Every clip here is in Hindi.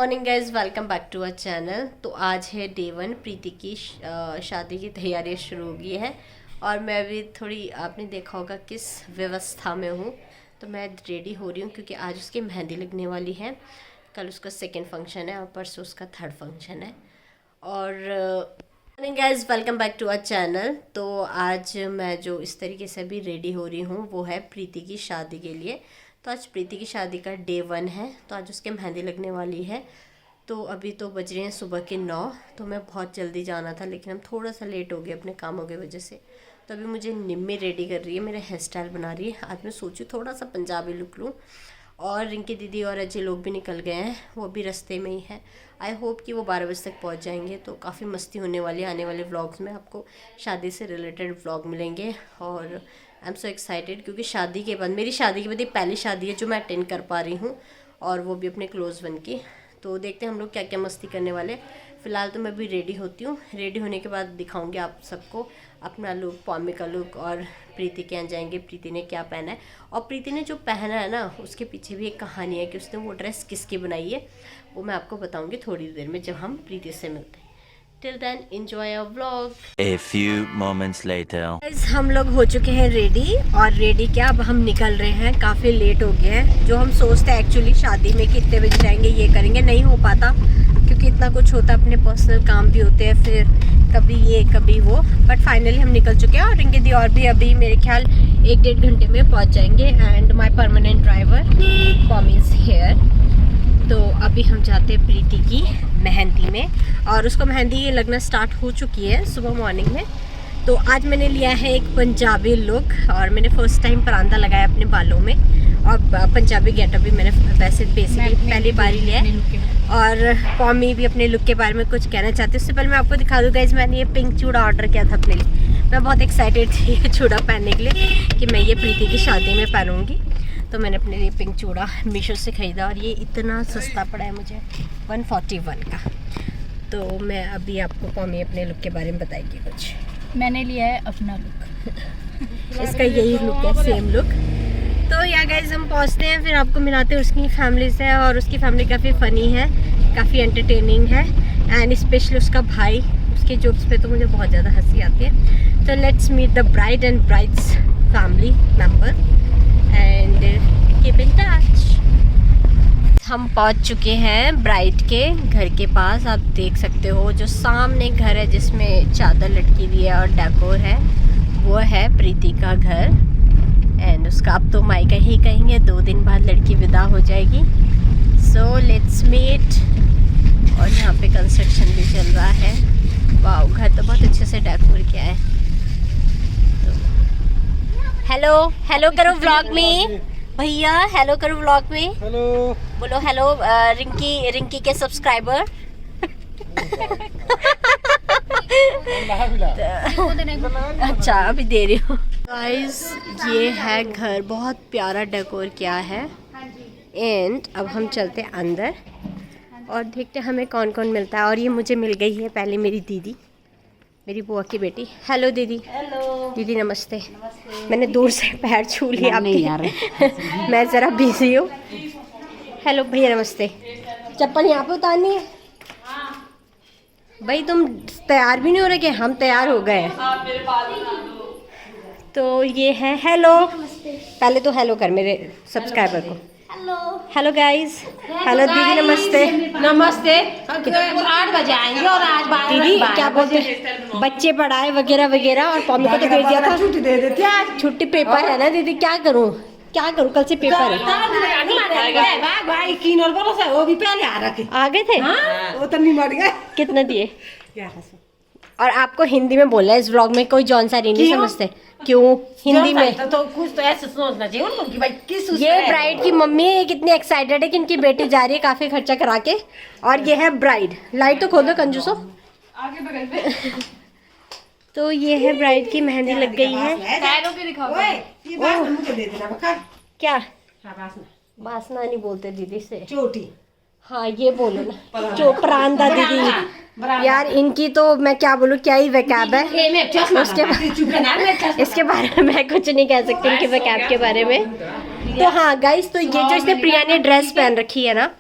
Morning guys, welcome back to our channel. तो आज है डे 1, प्रीति की शादी की तैयारियां शुरू हो गई है और मैं अभी थोड़ी, आपने देखा होगा किस व्यवस्था में हूँ। तो मैं रेडी हो रही हूँ क्योंकि आज उसकी मेहंदी लगने वाली है। कल उसका सेकंड फंक्शन है और परसों उसका थर्ड फंक्शन है। और morning guys, welcome back to our channel. तो आज मैं जो इस तरीके से भी रेडी हो रही हूँ वो है प्रीति की शादी के लिए। तो आज प्रीति की शादी का डे 1 है, तो आज उसके मेहंदी लगने वाली है। तो अभी तो बज रहे हैं सुबह के 9। तो मैं बहुत जल्दी जाना था लेकिन हम थोड़ा सा लेट हो गए अपने कामों की वजह से। तो अभी मुझे निम्मी रेडी कर रही है, मेरा हेयर स्टाइल बना रही है। आज मैं सोचूं थोड़ा सा पंजाबी लुक लूँ। और रिंकी दीदी और अजय लोग भी निकल गए हैं, वो भी रास्ते में ही है। आई होप कि वो 12 बजे तक पहुंच जाएंगे। तो काफ़ी मस्ती होने वाली है। आने वाले व्लॉग्स में आपको शादी से रिलेटेड व्लॉग मिलेंगे और आई एम सो एक्साइटेड क्योंकि शादी के बाद, मेरी शादी के बाद ये पहली शादी है जो मैं अटेंड कर पा रही हूँ और वो भी अपने क्लोज वन की। तो देखते हैं हम लोग क्या क्या मस्ती करने वाले। फ़िलहाल तो मैं भी रेडी होती हूँ, रेडी होने के बाद दिखाऊंगी आप सबको अपना लुक, पॉमी का लुक और प्रीति के यहाँ जाएंगे प्रीति ने क्या पहना है। और प्रीति ने जो पहना है ना, उसके पीछे भी एक कहानी है कि उसने वो ड्रेस किसकी बनाई है, वो मैं आपको बताऊँगी थोड़ी देर में जब हम प्रीति से मिलते हैं। Till then, enjoy our vlog. A few moments later. Guys, हम लोग हो चुके हैं रेडी। और रेडी क्या, अब हम निकल रहे हैं। काफ़ी लेट हो गया है। जो हम सोचते हैं एक्चुअली शादी में कि इतने बजे जाएंगे, ये करेंगे, नहीं हो पाता क्योंकि इतना कुछ होता है, अपने पर्सनल काम भी होते हैं, फिर कभी ये कभी वो। बट फाइनली हम निकल चुके हैं और रिंकी दी और भी अभी मेरे ख्याल 1-1.5 घंटे में पहुँच जाएंगे। And my permanent driver Pomi is here. तो अभी हम जाते हैं प्रीति की मेहंदी में और उसको मेहंदी लगना स्टार्ट हो चुकी है सुबह मॉर्निंग में। तो आज मैंने लिया है एक पंजाबी लुक और मैंने फर्स्ट टाइम परांदा लगाया अपने बालों में और पंजाबी गेटअप भी मैंने वैसे बेसिकली पहली बार ही लिया है। और पॉमी भी अपने लुक के बारे में कुछ कहना चाहती है। उससे पहले मैं आपको दिखा दूँ गाइस, मैंने ये पिंक चूड़ा ऑर्डर किया था अपने लिए। मैं बहुत एक्साइटेड थी ये चूड़ा पहनने के लिए कि मैं ये प्रीति की शादी में पहनूँगी। तो मैंने अपने लिए पिंक चूड़ा मीशो से ख़रीदा और ये इतना सस्ता पड़ा है मुझे, 141 का। तो मैं अभी आपको पॉमी अपने लुक के बारे में बताएगी कुछ। मैंने लिया है अपना लुक। इसका यही लुक है, सेम लुक। तो या गाइज हम पहुंचते हैं, फिर आपको मिलाते हैं उसकी फैमिली से। और उसकी फैमिली काफ़ी फ़नी है, काफ़ी एंटरटेनिंग है। एंड स्पेशली उसका भाई, उसके जोक्स पे तो मुझे बहुत ज़्यादा हंसी आती है। तो let's meet the bride and bride's family member and keep in touch. हम पहुंच चुके हैं ब्राइड के घर के पास। आप देख सकते हो जो सामने घर है जिसमें चादर लटकी हुई है और डेकोर है, वो है प्रीति का घर। एंड उसका अब तो मायका ही कहेंगे, 2 दिन बाद लड़की विदा हो जाएगी। So let's meet. और यहाँ पे कंस्ट्रक्शन भी चल रहा है। वाह, घर तो बहुत अच्छे से डेकोर किया है। हेलो हेलो करो व्लॉग में भैया, हेलो करो व्लॉग में। हेलो बोलो हेलो रिंकी के सब्सक्राइबर। अच्छा अभी दे रही हूँ। गाइस ये है घर, बहुत प्यारा डेकोर किया है। एंड अब हम चलते हैं अंदर और देखते हैं हमें कौन कौन मिलता है। और ये मुझे मिल गई है पहले मेरी दीदी, मेरी बुआ की बेटी। हेलो दीदी। हेलो दीदी नमस्ते। मैंने दूर से पैर छू लिया आपके। मैं ज़रा बिजी हूँ। हेलो भैया नमस्ते। चप्पल यहाँ पे उतारनी है भाई, तुम तैयार भी नहीं हो रहे कि हम तैयार हो गए। तो ये है, हेलो पहले तो हेलो कर मेरे सब्सक्राइबर को। Hello guys. हेलो दीदी नमस्ते। नमस्ते। 8 बजे आएंगे और आज दीदी क्या बोलते हैं, बच्चे पढ़ाए वगैरह वगैरह। और पॉमी को तो भेज दिया था, छुट्टी दे देते हैं। छुट्टी पेपर है ना दीदी, क्या करूँ कल से पेपर है। भाई किनर बोलो से वो भी पहले आ रखे। आ गए थे। वो तो नहीं मर गए। कितना दिए? 1100। और आपको हिंदी में बोलना है इस व्लॉग में, कोई जॉन सा नहीं समझते क्यों हिंदी में। तो कुछ तो ऐसे सोचना चाहिए उनको कि भाई किस ये ब्राइड की मम्मी है, कितनी एक्साइटेड है कि इनकी बेटी जा रही है काफी खर्चा करा के। और ये है ब्राइड। लाइट तो खोल दो कंजूसो आगे बगल में। तो ये है ब्राइड की मेहंदी लग गई है। पैरों पे दिखाओ। ओए ये बात मुझे दे देना बका। क्या हां बासना। बासना नहीं बोलते दीदी से। चोटी। हाँ ये बोलो ना, जो परांदा दीदी। यार इनकी तो मैं क्या बोलूँ, क्या ही वैकैब है। इसके बारे में मैं कुछ नहीं कह सकती इनके वैकैब के बारे में। तो हाँ गाइस, तो ये जो इसने प्रिया ने ड्रेस पहन रखी है ना,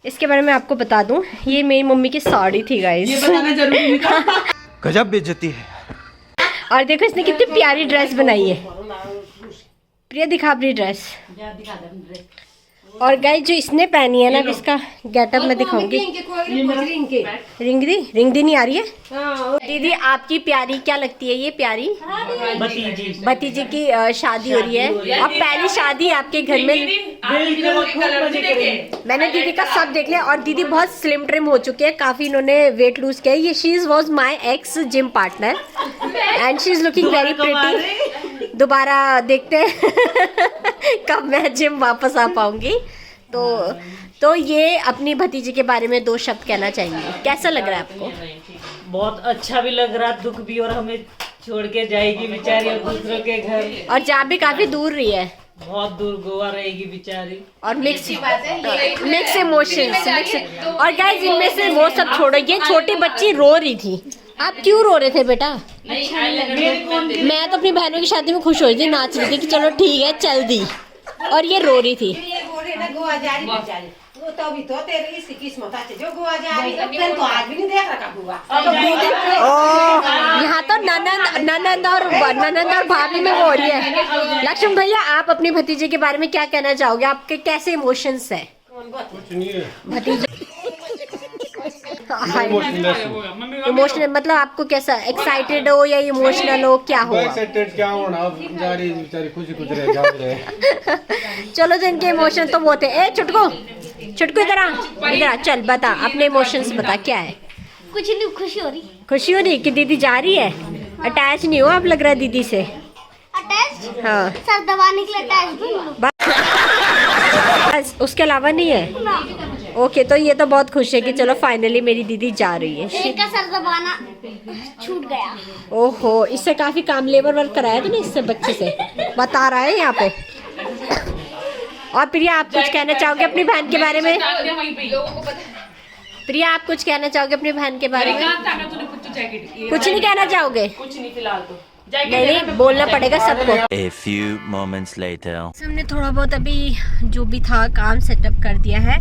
इसके बारे में आपको बता दूं, ये मेरी मम्मी की साड़ी थी गाइस। ये बताना जरूरी नहीं था। गजब बेइज्जती है। और देखो इसने कितनी प्यारी ड्रेस बनाई है। प्रिया दिखा अपनी ड्रेस। और गाइस जो इसने पहनी है ना, अब इसका गेटअप मैं दिखाऊंगी। रिंग दी नहीं आ रही है। दीदी आपकी प्यारी क्या लगती है ये? प्यारी भतीजी की शादी हो रही है और पहली शादी आपके घर में। मैंने दीदी का सब देख लिया और दीदी बहुत स्लिम ट्रिम हो चुकी है, काफी इन्होंने वेट लूज किया है। ये she was my x gym partner and she is looking very pretty. दोबारा देखते हैं कब मैं जिम वापस आ पाऊंगी। तो ये अपनी भतीजी के बारे में 2 शब्द कहना चाहेंगे। कैसा लग रहा है आपको? बहुत अच्छा भी लग रहा, दुख भी, और हमें छोड़ के जाएगी बेचारी और दूसरों के घर, और जहाँ भी काफी दूर रही है, बहुत दूर गोवा रहेगी बेचारी। और मिक्स इमोशंस। और गाइस इनमें से वो सब छोड़ो, ये छोटी बच्ची रो रही थी। आप क्यों रो रहे थे बेटा? मैं तो अपनी बहनों की शादी में खुश हो रही थी, नाच रही थी कि चलो ठीक है चल दी, और ये रो रही थी। गोवा जा रही बेचारी, वो तो अभी तो तेरी इसकी किस्मत है जो गोवा जा रही है। तो आज भी नहीं देख रखा हुआ। यहाँ तो ननंद और भाभी में वो हो रही है। लक्ष्मण भैया आप अपनी भतीजे के बारे में क्या कहना चाहोगे? आपके कैसे इमोशंस है? भतीजे इमोशनल मतलब आपको कैसा, एक्साइटेड हो या इमोशनल हो, क्या हो? एक्साइटेड क्या होना, अब जा रही बेचारी खुशी खुश रहे जा रहे। चलो तो इनके इमोशंस तो वो थे। ए छुटकू इधर आ चल बता अपने इमोशंस बता क्या है? कुछ नहीं, खुशी हो रही कि दीदी जा रही है। अटैच नहीं हो आप लग रहा है दीदी से। अटैच? हाँ सर दबाने के लिए अटैच बस, उसके अलावा नहीं है। ओके तो ये तो बहुत खुश है कि चलो फाइनली मेरी दीदी जा रही है। एक का सर दबाना छूट गया। ओहो, इससे काफी काम लेबर वर्क कराया था ना इससे बच्चे से, बता रहा है यहाँ पे। और प्रिया आप कुछ कहना चाहोगे अपनी बहन के बारे में? प्रिया आप कुछ कहना चाहोगे अपनी बहन के बारे में? कुछ नहीं कहना चाहोगे? कुछ नहीं फिलहाल तो नहीं बोलना पड़ेगा सबको। A few moments later. हमने थोड़ा बहुत अभी जो भी था काम सेटअप कर दिया है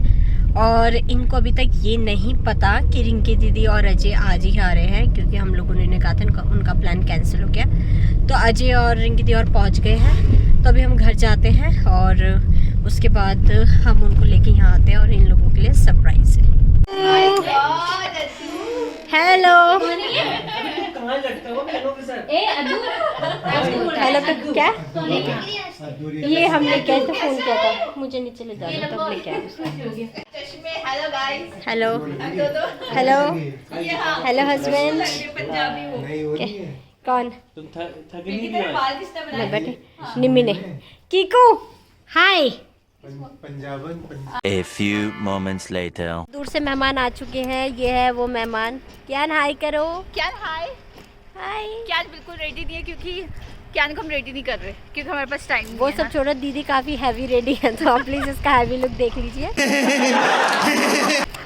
और इनको अभी तक ये नहीं पता कि रिंकी दीदी और अजय आज ही आ रहे हैं, क्योंकि हम लोगों ने कहा था उनका प्लान कैंसिल हो गया। तो अजय और रिंकी दीदी और पहुंच गए हैं, तो अभी हम घर जाते हैं और उसके बाद हम उनको लेके यहाँ आते हैं और इन लोगों के लिए सरप्राइज है। हेलो हेलो तो क्या ये हमने कैसे फोन किया था, मुझे नीचे ले जाना तब लेके आए। Hello hello hello husband. कौन? मैं बैठे निम्मी ने कीकू हाय। A few moments later. दूर से मेहमान आ चुके हैं, ये है वो मेहमान। क्या हाय करो? क्या हाय? हाय। क्या आज बिल्कुल रेडी नहीं है, क्योंकि क्या को हम रेडी नहीं कर रहे क्योंकि हमारे पास टाइम नहीं वो है। सब छोड़ो, दीदी काफी हैवी रेडी है, तो आप प्लीज इसका हैवी लुक देख लीजिए।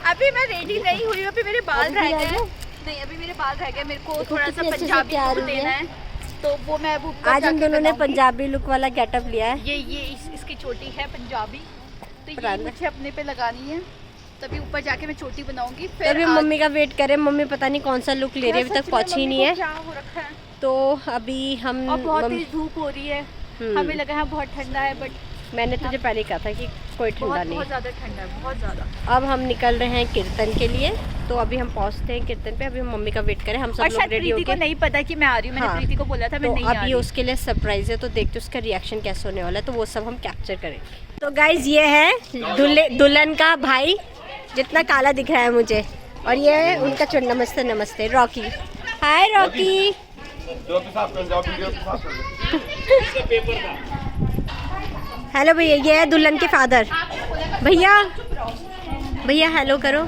अभी मैं रेडी नहीं हुई, अभी मेरे बाल रह गए। नहीं अभी मेरे बाल रह गए, मेरे को थोड़ा सा पंजाबी लुक देना है, तो वो मैं अब ऊपर आज हम जाके दोनों ने बनाऊंगी। पंजाबी लुक वाला गेटअप लिया है। ये इसकी चोटी है पंजाबी, तो ये पुराना। मुझे अपने पे लगानी है, तभी ऊपर जाके मैं चोटी बनाऊंगी। फिर तभी मम्मी का वेट करें, मम्मी पता नहीं कौन सा लुक ले रही है, अभी तक पहुंची नहीं है। क्या हो रखा है, तो अभी हम और बहुत तेज धूप हो रही है, हमें लगा है बहुत ठंडा है, बट मैंने तुझे पहले कहा था कि कोई ठंडा नहीं बहुत है। ज़्यादा ठंडा है, बहुत ज़्यादा। अब हम निकल रहे हैं कीर्तन के लिए, तो अभी हम पहुंचते हैं कीर्तन पे। अभी हम मम्मी का वेट करें, हम सब और लोग शायद रेडी प्रीति को होके। नहीं पता कि मैं आ रही हूँ, मैंने हाँ। प्रीति को बोला था मैं तो नहीं आ अभी रही। उसके लिए सरप्राइज है, तो देखते उसका रिएक्शन कैसे होने वाला है, तो वो सब हम कैप्चर करेंगे। तो गाइज ये है दुल्हन का भाई, जितना काला दिख रहा है मुझे, और ये है उनका चुन। नमस्ते नमस्ते रॉकी। हाय रॉकी। हेलो भैया, ये है दुल्हन के फादर। भैया हेलो करो।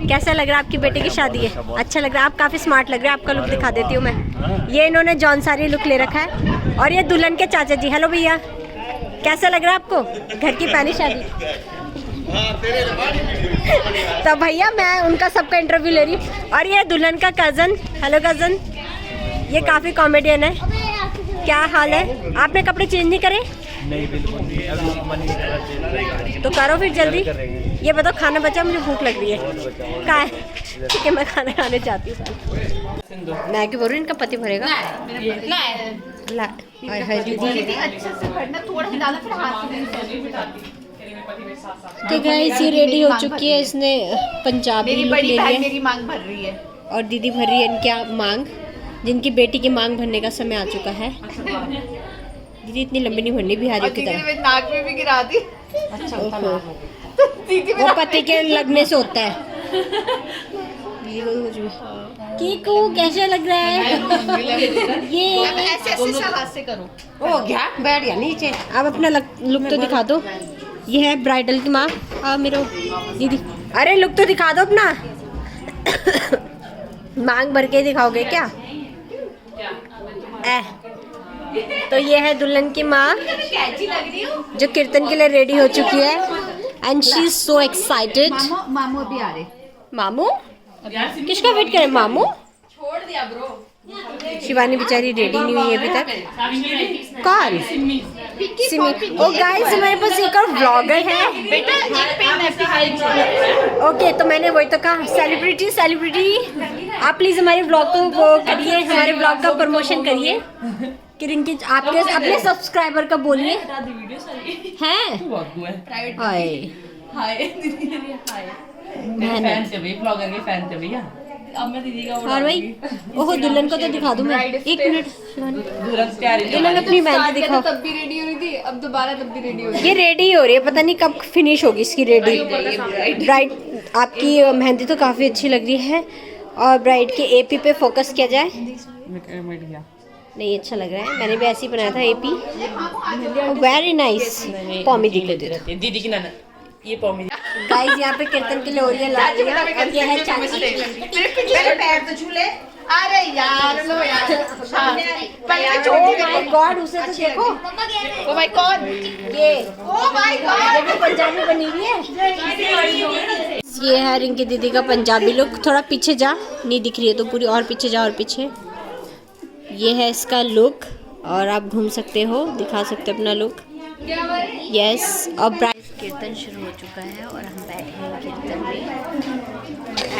कैसा लग रहा है? आपकी बेटे की शादी है, अच्छा लग रहा है, आप काफ़ी स्मार्ट लग रहे हैं। आपका लुक दिखा देती हूँ मैं। ये इन्होंने जॉन सारी लुक ले रखा है, और ये दुल्हन के चाचा जी। हेलो भैया, कैसा लग रहा है आपको? घर की पहली शादी। तो भैया मैं उनका सबका इंटरव्यू ले रही हूँ। और ये दुल्हन का कज़न। हेलो कज़न, ये काफ़ी कॉमेडियन है। क्या हाल है? आपने कपड़े चेंज नहीं करे? नहीं बिल्कुल नहीं, अभी मन नहीं कर रहा। तो करो फिर जल्दी। करेंगे। ये बताओ खाना बचा, मुझे भूख लग रही है। कहाँ है? ठीक है मैं खाना खाने जाती हूँ। मैं क्यों बोल रही हूँ, इनका पति भरेगा। हाय हाय दीदी। अच्छे से भरना, थोड़ा डालना फिर हाथ से। तो गाइस ये रेडी हो चुकी है, इसने पंजाबी मेरी लुक बड़ी ले बहन लिया मेरी मांग भर रही है। और दीदी भर रही है इनकी मांग, जिनकी बेटी की मांग भरने का समय आ चुका है। दीदी इतनी लंबी नहीं भरनी बिहारियों की तरह। मेरे नाक में भी गिरा दी। ओहो। वो पति के लगने से होता है। दीदी को कुछ भी। कीकू कैसा लग रहा है? ये ऐसे ऐसे हाथ से करो। हो गया, बैठ गया नीचे। अब अपना लुक तो दिखा दो। ये है ब्राइडल की माँ। मेरे दीदी, अरे लुक तो दिखा दो अपना। मांग भर के दिखाओगे क्या? तो ये है दुल्हन की माँ जो कीर्तन के लिए रेडी हो चुकी है and she is so excited. मामू अभी आ रहे। मामू किसका वेट करें? मामू छोड़ दिया ब्रो। शिवानी बेचारी रेडी नहीं हुई अभी तक। कौन? सिमी। ओ गाइस हमारे पास एक और व्लॉगर है। बेटा एक पेन है। ओके तो मैंने वही तो कहा, सेलिब्रिटी आप प्लीज हमारे ब्लॉग को वो करिए, हमारे ब्लॉग का प्रमोशन करिए। कि रिंकी आपके अपने सब्सक्राइबर का बोलिए हैं। हाय ब्लॉगर के फैन थे भैया। अब मैं दीदी का और भाई ओहो दुल्हन को तो दिखा दूं मैं। एक मिनट शिवानी, दुल्हन अपनी मेहंदी दिखाओ। तब भी रेडी हो रही थी, अब दोबारा तब भी रेडी हो रही ये रेडी हो रही है, पता नहीं कब फिनिश होगी इसकी रेडी। ब्राइड आपकी मेहंदी तो काफ़ी अच्छी लग रही है। और ब्राइड के एपी पे फोकस किया जाए। नहीं अच्छा लग रहा है, मैंने भी ऐसे ही बनाया था एपी। Very nice. पॉमी दी को दे दो। दीदी की नाना ये पॉमी। गाइस यहाँ पे कीर्तन के लिए ओरिया ला लिया और ये है चाची। मेरे पैर तो झूले। अरे यार लो यार। ओह माय गॉड, उसे तो देखो। Oh my God. ये ओ माय गॉड। देखो पंजाबी बनी हुई है। ये है रिंकी दीदी का पंजाबी लुक। थोड़ा पीछे जा, नहीं दिख रही है तो पूरी, और पीछे जा और पीछे। ये है इसका लुक और आप घूम सकते हो, दिखा सकते हो अपना लुक। यस और ब्राइड कीर्तन शुरू हो चुका है और हम बैठे हैं कीर्तन में।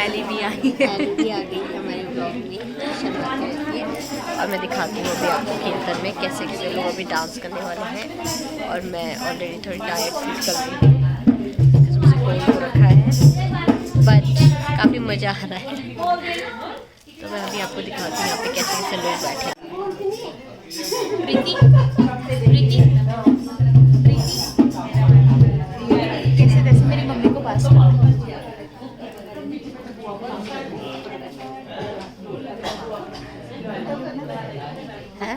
एली भी आई है, एली आ गई हमारे ब्लॉग में शुरुआत होती है। और मैं दिखाती हूँ अभी आपको कीर्तन में कैसे कैसे लोग अभी डांस करने वाले हैं। और मैं ऑलरेडी थोड़ी डाइट फील कर रही हूँ, मुझे कोल्ड हो रखा है बट काफ़ी मज़ा आ रहा है। तो मैं अभी आपको दिखाती हूँ यहाँ पे कैसे कैसे लोग बैठे हैं। कैसे कैसे मेरी मम्मी को पास है?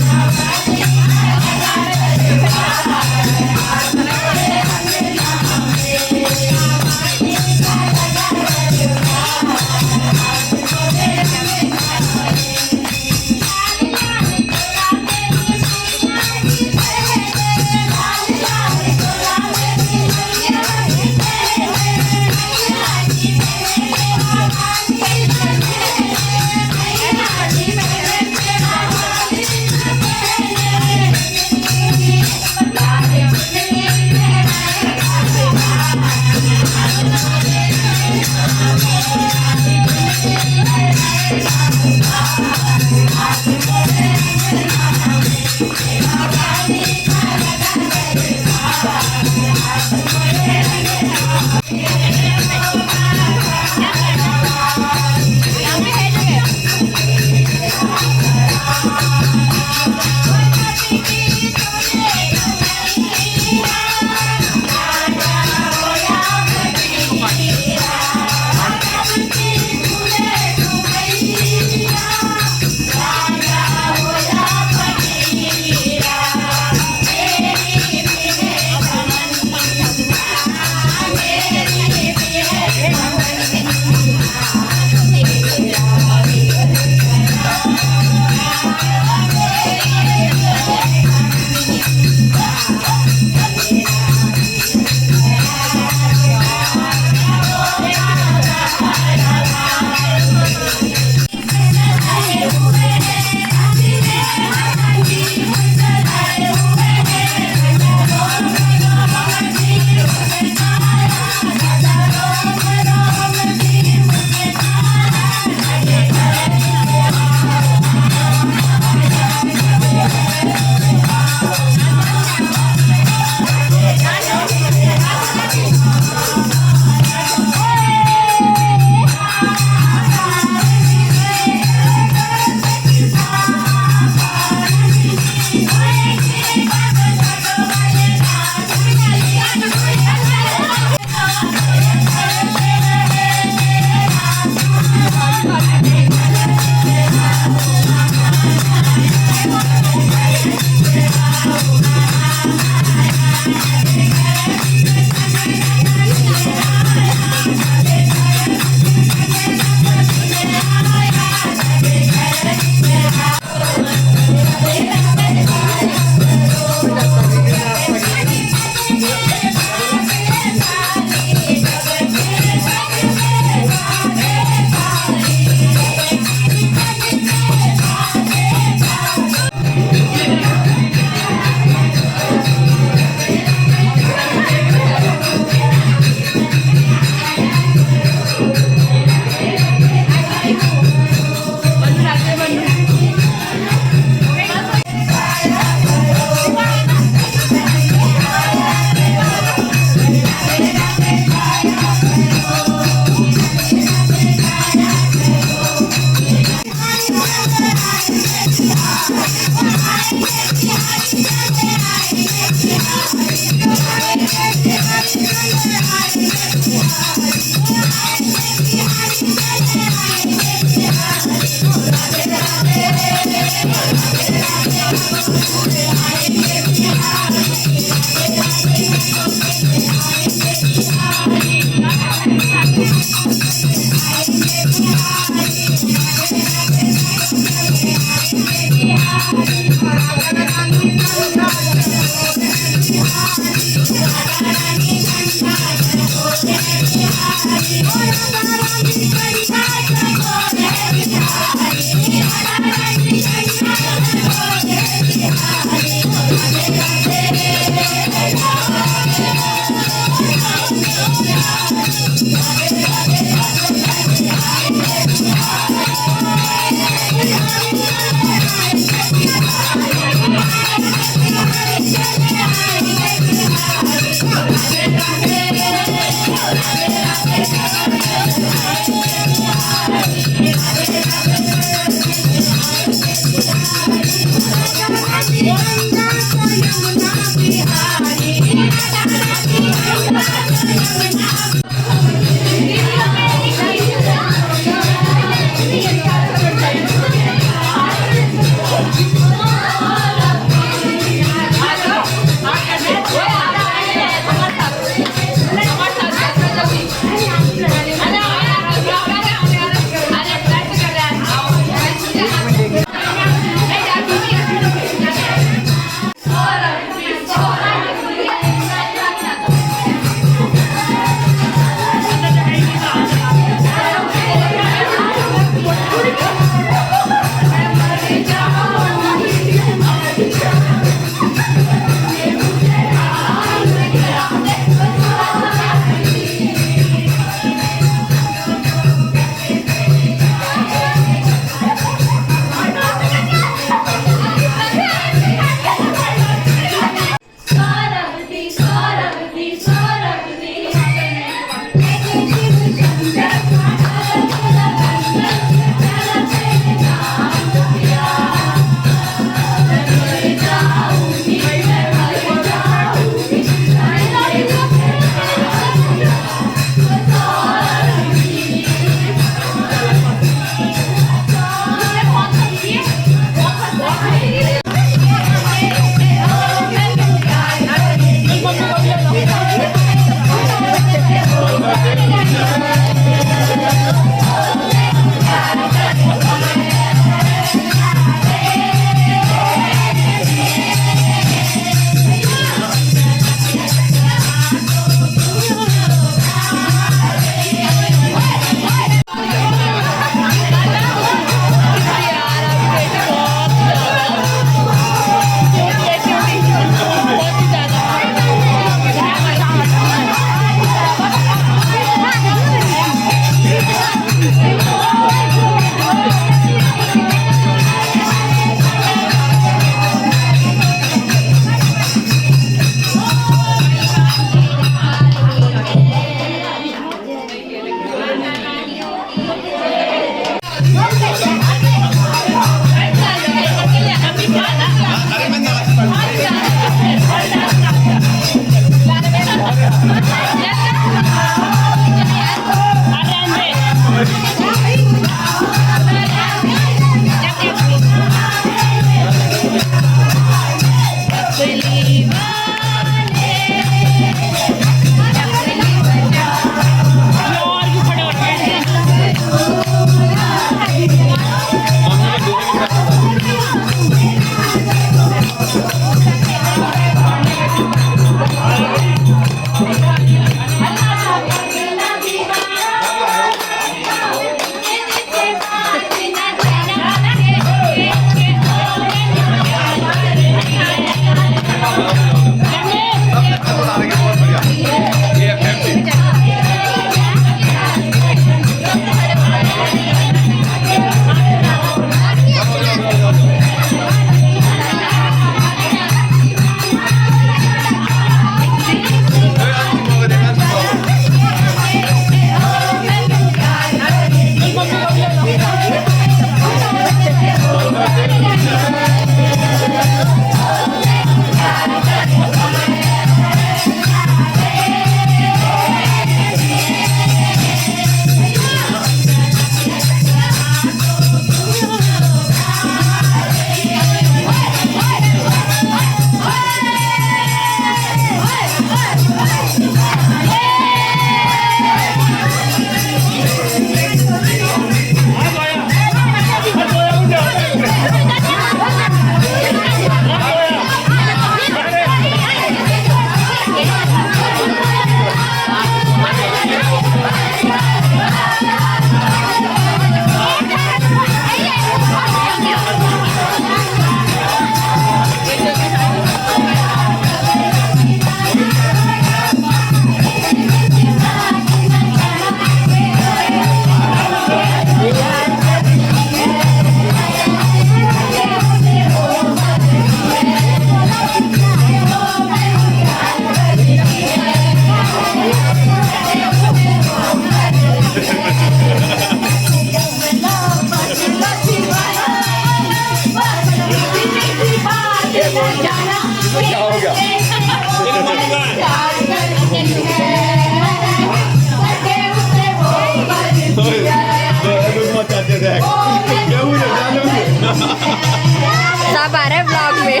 सब आ रहे हैं ब्लॉग में।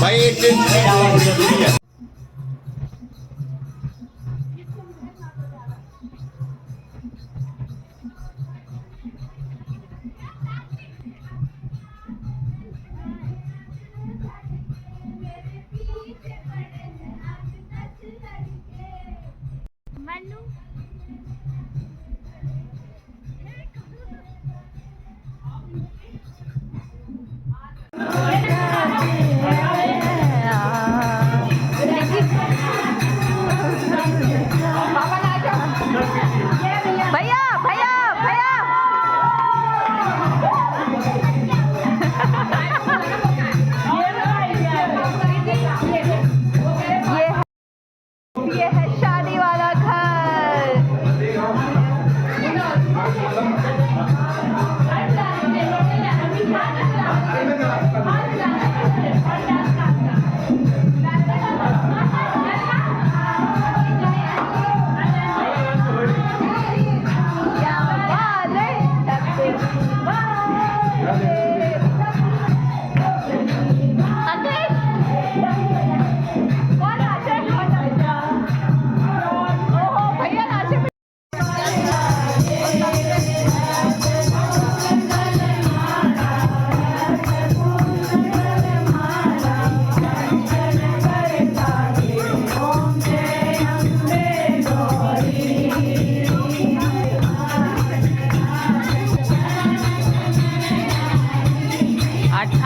भाई एक भैया भैया भैया ये है शादी वाला घर।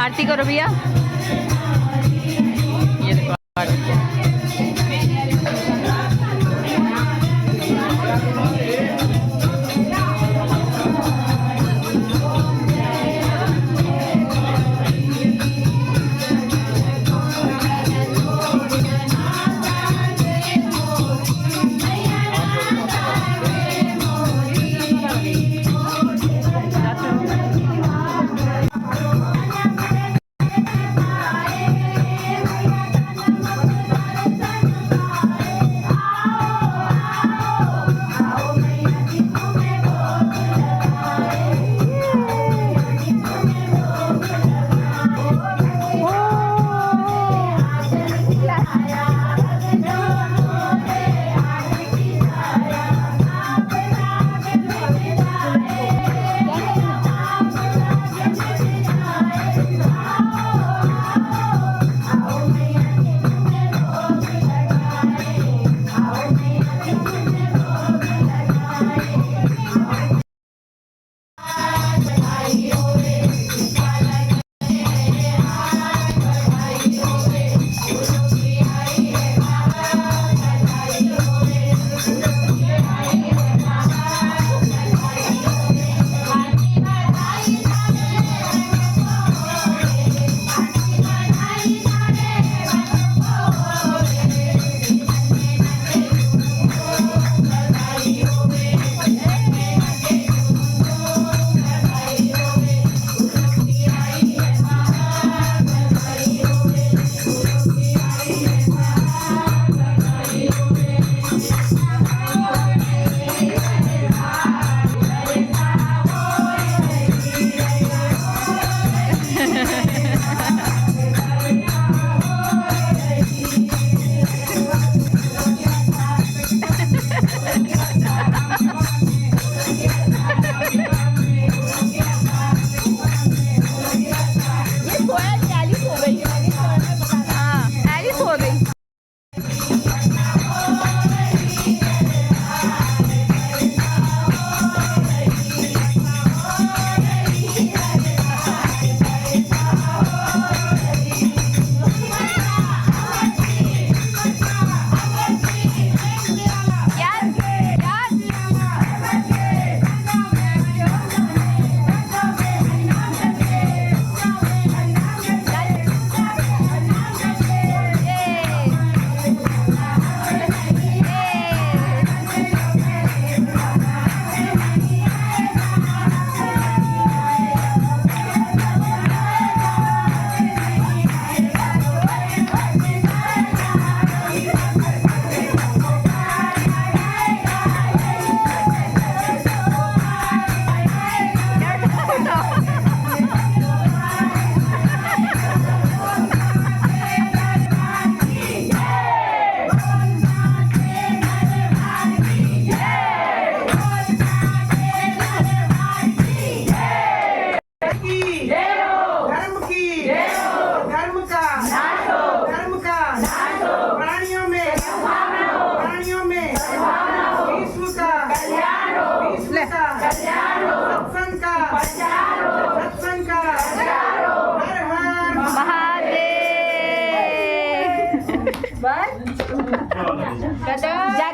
आरती करो भैया। ये देखो आरती।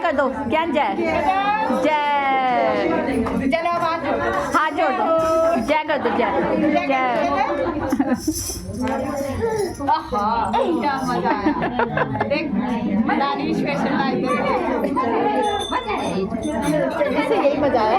कर दो ज्ञान जय जय। चलो हाथ जोड़ दो, जय कर दो, जय जय। क्या मजा आया, देख नानी स्पेशल लाइक यही मजा आया।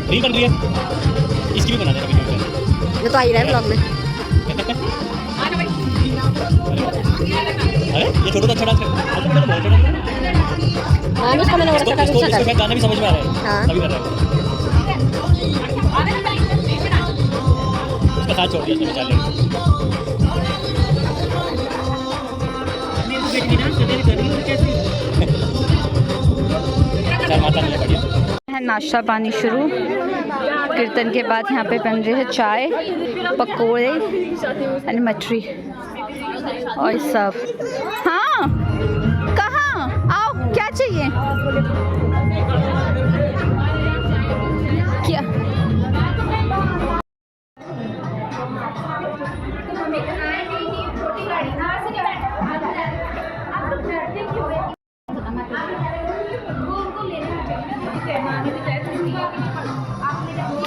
नहीं बन रही है, इसकी भी बना देना वीडियो। ये तो आ ही रहा है ब्लॉग में। अरे ये छोटू तो अच्छा डांस करता है, बहुत छोटा। हाँ उसका मैंने इसको गाना भी समझ में आ रहा है। हाँ। अभी कर रहा है उसका साथ छोड़ दिया इसने बेचारे ने। माता ने बढ़िया है नाश्ता पानी शुरू। कीर्तन के बाद यहाँ पे बन रहे हैं चाय, पकोड़े और मछली और सब। हाँ कहाँ आओ, क्या चाहिए क्या?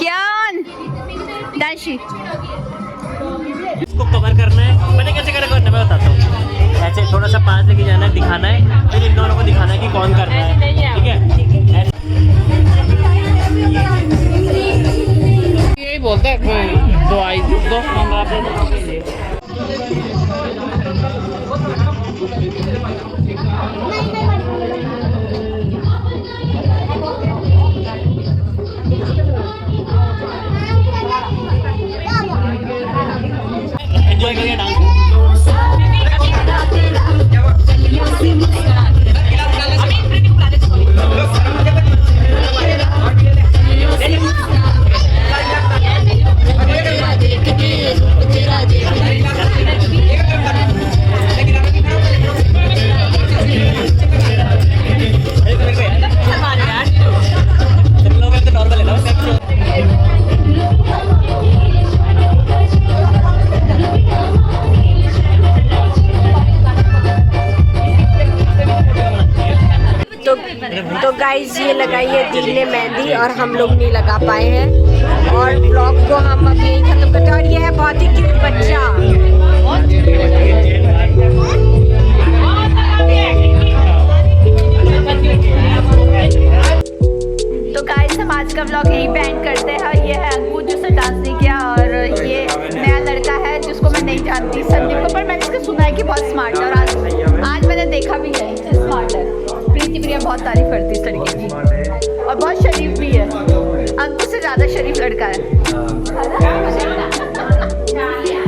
ज्ञान दाशी इसको कवर करना है, मैंने कैसे करना है मैं बताता हूँ। ऐसे थोड़ा सा पास लेके जाना है, दिखाना है, फिर इन दोनों को दिखाना है कि कौन कर रहा है, ठीक है। यही बोलता है दो आई 10-15 दिन। एंजॉय करिए डांस। तो गाइज ये लगाई है दिल ने मेहंदी और हम लोग नहीं लगा पाए हैं, और ब्लॉग को हम अब यही खत्म करते हैं। और ये है बहुत ही क्यूट बच्चा। तो गाइस हम आज का व्लॉग यही पे एंड करते हैं। ये है अंकुर जिसने डांस नहीं किया, और ये नया लड़का है जिसको मैं नहीं जानती, संदीप को, पर मैंने इसका सुना है कि बहुत स्मार्ट है, और आज मैंने देखा भी है स्मार्ट है। प्रीति प्रिया बहुत तारीफ करती है इस लड़के की, और बहुत शरीफ भी है। अंकुर से ज़्यादा शरीफ लड़का है।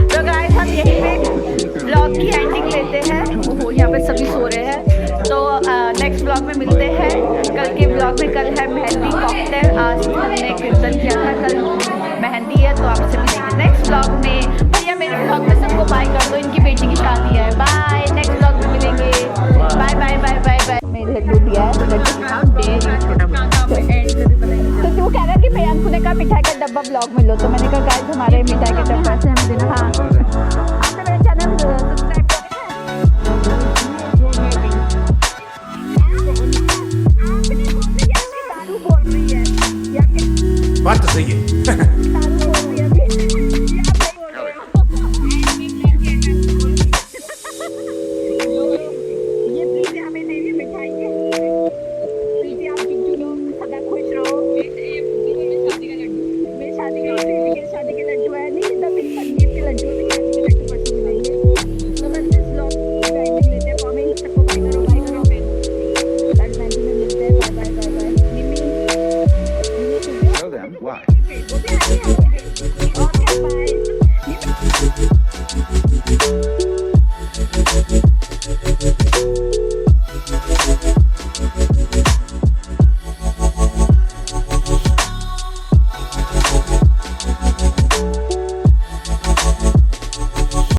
तो गाइस हम यहीं पे व्लॉग की एंडिंग लेते हैं। ओहो यहाँ पे सभी सो रहे हैं। तो नेक्स्ट ब्लॉग में मिलते हैं। कल के ब्लॉग में कल है मेहंदी कॉकटेल, आज हमने कीर्तन किया था, कल मेहंदी है, तो आपसे मिलेंगे नेक्स्ट ब्लॉग में। भैया मेरे ब्लॉग में सबको बाय कर दो, इनकी बेटी की शादी है। बाय, नेक्स्ट ब्लॉग में मिलेंगे। Bye bye bye bye bye. मेरे लड्डू दिया है, तो तू कह रहा कि मैं अंकु ने कहा मिठाई का डब्बा ब्लॉग में लो, तो मैंने कहा गाइस हमारे मिठाई का डब्बा से हम देना। हाँ आपने मेरे चैनल सब्सक्राइब बात तो सही है।